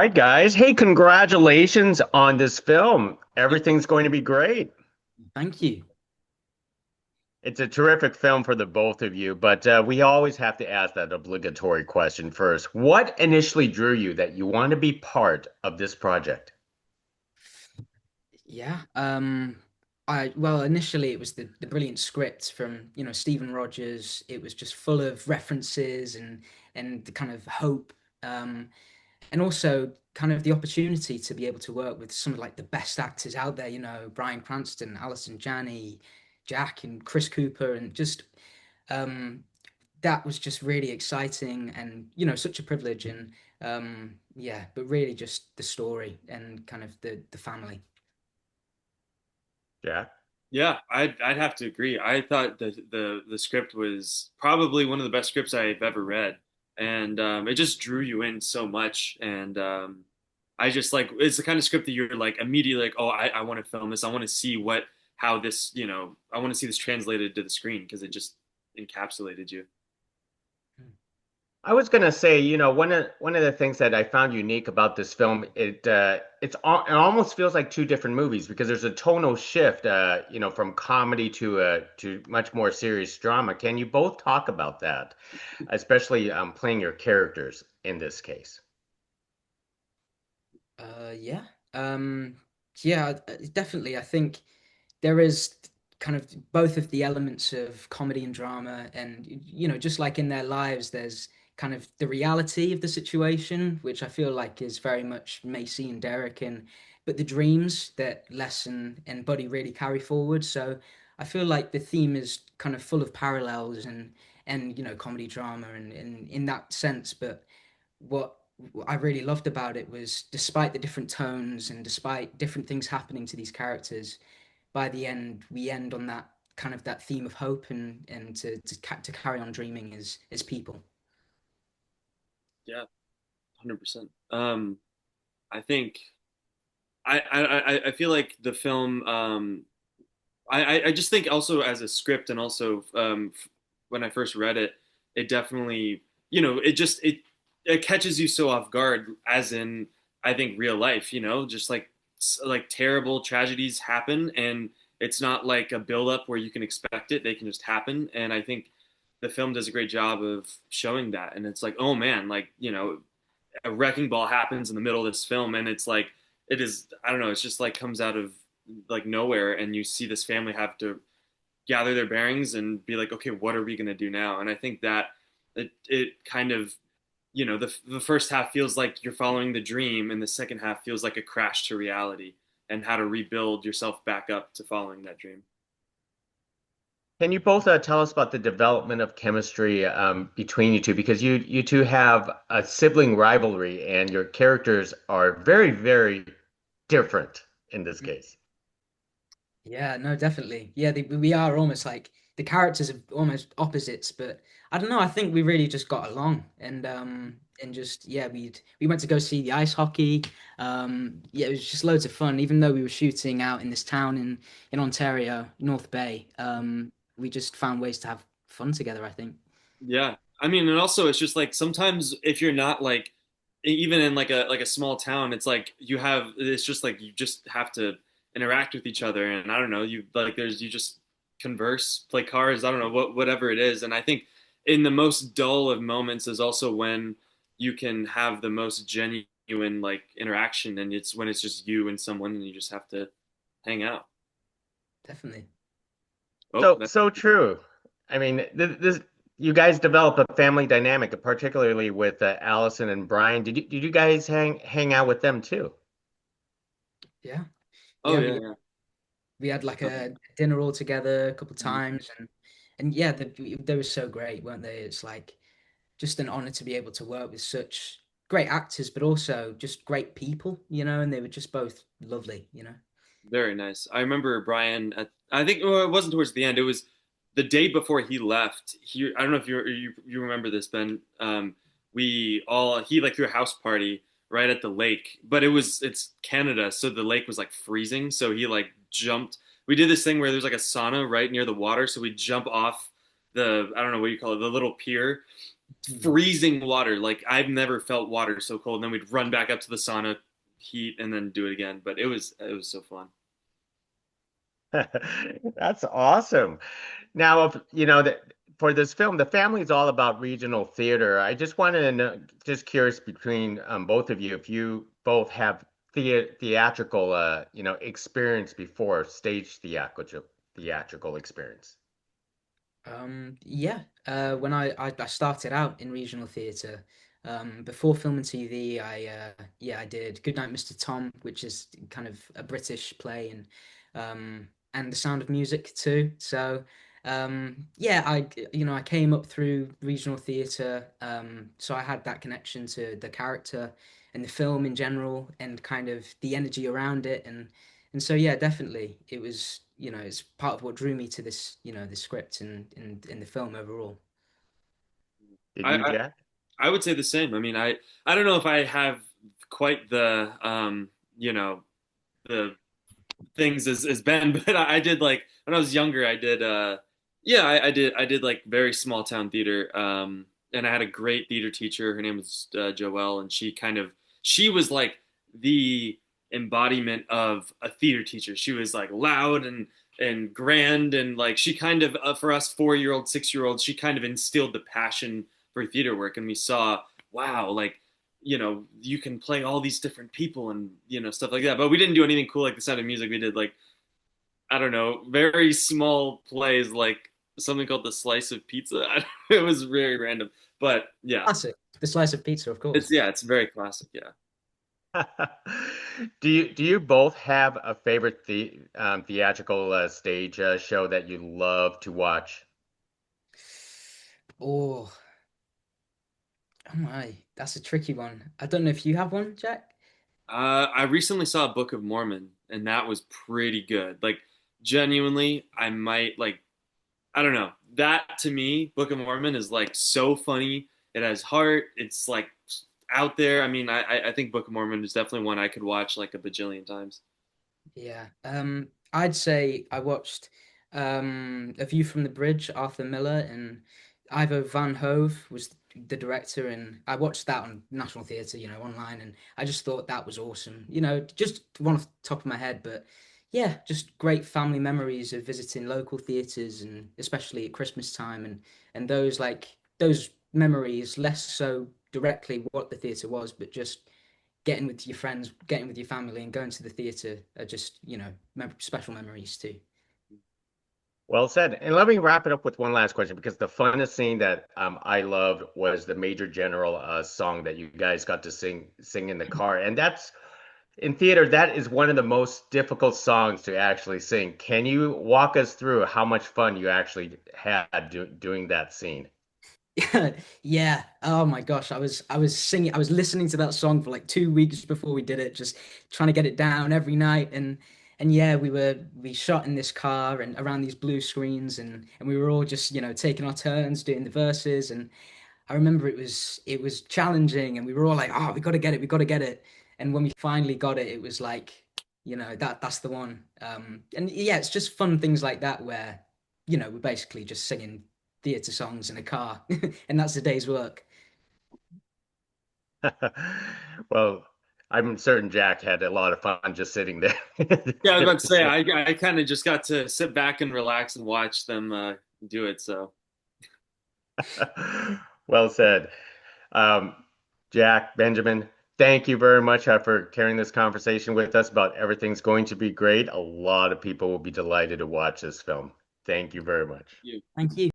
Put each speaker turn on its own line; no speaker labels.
right, guys. Hey, congratulations on this film. Everything's going to be great.
Thank you.
It's a terrific film for the both of you, but we always have to ask that obligatory question first. What initially drew you that you want to be part of this project?
Yeah. Well, initially it was the brilliant script from, Stephen Rogers. It was just full of references and the kind of hope, um, and also kind of the opportunity to be able to work with some of like the best actors out there, Bryan Cranston, Allison Janney, Jack and Chris Cooper, and just um that was just really exciting and such a privilege and yeah, but really just the story and kind of the family.
Jack?
Yeah, I'd have to agree. I thought the script was probably one of the best scripts I've ever read, and it just drew you in so much. And I just like it's the kind of script that you're like immediately like, oh, I want to film this. I want to see how this, I want to see this translated to the screen because it just encapsulated you.
I was gonna say, one of the things that I found unique about this film, it almost feels like two different movies because there's a tonal shift, from comedy to much more serious drama. Can you both talk about that, especially playing your characters in this case?
Yeah. Yeah, definitely. I think there is kind of both of the elements of comedy and drama, and just like in their lives, there's kind of the reality of the situation, which I feel like is very much Macy and Derrick, and but the dreams that Les and Buddy really carry forward. So I feel like the theme is kind of full of parallels and comedy drama and in that sense, but what I really loved about it was despite the different tones and despite different things happening to these characters, by the end we end on that kind of that theme of hope and to carry on dreaming as people.
Yeah, 100%. I think I feel like the film. I just think also as a script and also when I first read it, it definitely it catches you so off guard as in I think real life, just like terrible tragedies happen and it's not like a build up where you can expect it, they can just happen. And I think the film does a great job of showing that. And it's like, oh man, like, a wrecking ball happens in the middle of this film and it's like it is I don't know, it's just like comes out of like nowhere and you see this family have to gather their bearings and be like, okay, what are we going to do now? And I think that it kind of, the first half feels like you're following the dream and the second half feels like a crash to reality and how to rebuild yourself back up to following that dream.
Can you both tell us about the development of chemistry between you two? Because you two have a sibling rivalry, and your characters are very, very different in this case.
Yeah, no, definitely. Yeah, we are almost like the characters are almost opposites, but I don't know. I think we really just got along, and just yeah, we went to go see the ice hockey. Yeah, it was just loads of fun. Even though we were shooting out in this town in Ontario, North Bay, we just found ways to have fun together, I think.
Yeah. I mean, and also it's just like sometimes if you're not like even in like a small town, it's like it's just like you just have to interact with each other and I don't know, you like there's you just converse, play cards, I don't know whatever it is. And I think in the most dull of moments is also when you can have the most genuine like interaction and it's when it's just you and someone and you just have to hang out.
Definitely.
Oh,
So true. I mean, this you guys develop a family dynamic, particularly with Allison and Brian. Did you guys hang out with them too?
Yeah.
oh
Yeah,
yeah,
we had like
yeah.
a dinner all together a couple of times and yeah, they were so great, weren't they? It's like just an honor to be able to work with such great actors, but also just great people, and they were just both lovely.
Very nice. I remember Brian. I think well, it wasn't towards the end. It was the day before he left. I don't know if you remember this, Ben. He like threw a house party right at the lake, but it's Canada, so the lake was like freezing. So he like jumped. We did this thing where there's like a sauna right near the water, so we jump off the I don't know what you call it, the little pier,
Hmm.
freezing water. Like I've never felt water so cold. And then we'd run back up to the sauna heat and then do it again. But it was so fun.
That's awesome. Now, if you know that for this film, the family is all about regional theater. I just wanted to know, just curious between both of you, if you both have theatrical, experience before stage theatrical experience.
Yeah. When I started out in regional theatre, before film and TV, I did Goodnight, Mr. Tom, which is kind of a British play, and The Sound of Music too. So, yeah, I came up through regional theatre, so I had that connection to the character and the film in general, and kind of the energy around it, and so yeah, definitely it was, it's part of what drew me to this, the script and the film overall.
Did
I,
you,
I
Jack?
I would say the same. I mean, I don't know if I have quite the things as Ben, but I did like when I was younger, I did yeah, I did like very small town theater. And I had a great theater teacher. Her name was Joelle, and she was like the embodiment of a theater teacher. She was like loud and grand, and like she kind of for us 4 year old 6 year olds, she kind of instilled the passion for theater work, and we saw, wow, like you can play all these different people and stuff like that. But we didn't do anything cool like The Sound of Music. We did like, I don't know, very small plays like something called The Slice of Pizza. It was very random, but yeah,
Classic, the slice of pizza, of course.
it's very classic. Yeah.
Do you both have a favorite theatrical stage show that you love to watch?
Oh, oh my, that's a tricky one. I don't know if you have one, Jack.
I recently saw Book of Mormon, and that was pretty good. Like, genuinely, I might like, I don't know. That to me, Book of Mormon is like so funny. It has heart. It's like out there. I mean, I think Book of Mormon is definitely one I could watch like a bajillion times.
Yeah. I'd say I watched A View from the Bridge, Arthur Miller, and Ivo Van Hove was the director, and I watched that on National Theatre, online, and I just thought that was awesome. Just one off the top of my head, but yeah, just great family memories of visiting local theatres, and especially at Christmas time, and those memories, less so directly what the theatre was, but just getting with your friends, getting with your family, and going to the theatre are just, special memories too.
Well said. And let me wrap it up with one last question because the funnest scene that I loved was the Major General song that you guys got to sing in the car. And that's in theater, that is one of the most difficult songs to actually sing. Can you walk us through how much fun you actually had doing that scene?
Yeah. Oh my gosh. I was listening to that song for like 2 weeks before we did it, just trying to get it down every night. And yeah, we shot in this car and around these blue screens, and we were all just, taking our turns doing the verses. And I remember it was challenging, and we were all like, oh, we got to get it, we got to get it. And when we finally got it, it was like, that's the one. And yeah, it's just fun things like that where, we're basically just singing theatre songs in a car, and that's the day's work.
Well, I'm certain Jack had a lot of fun just sitting there.
Yeah, I was about to say
So,
I kind of just got to sit back and relax and watch them do it. So
well said. Um, Jack, Benjamin, thank you very much for carrying this conversation with us about Everything's Going to Be Great. A lot of people will be delighted to watch this film. Thank you very much.
you.
Thank you.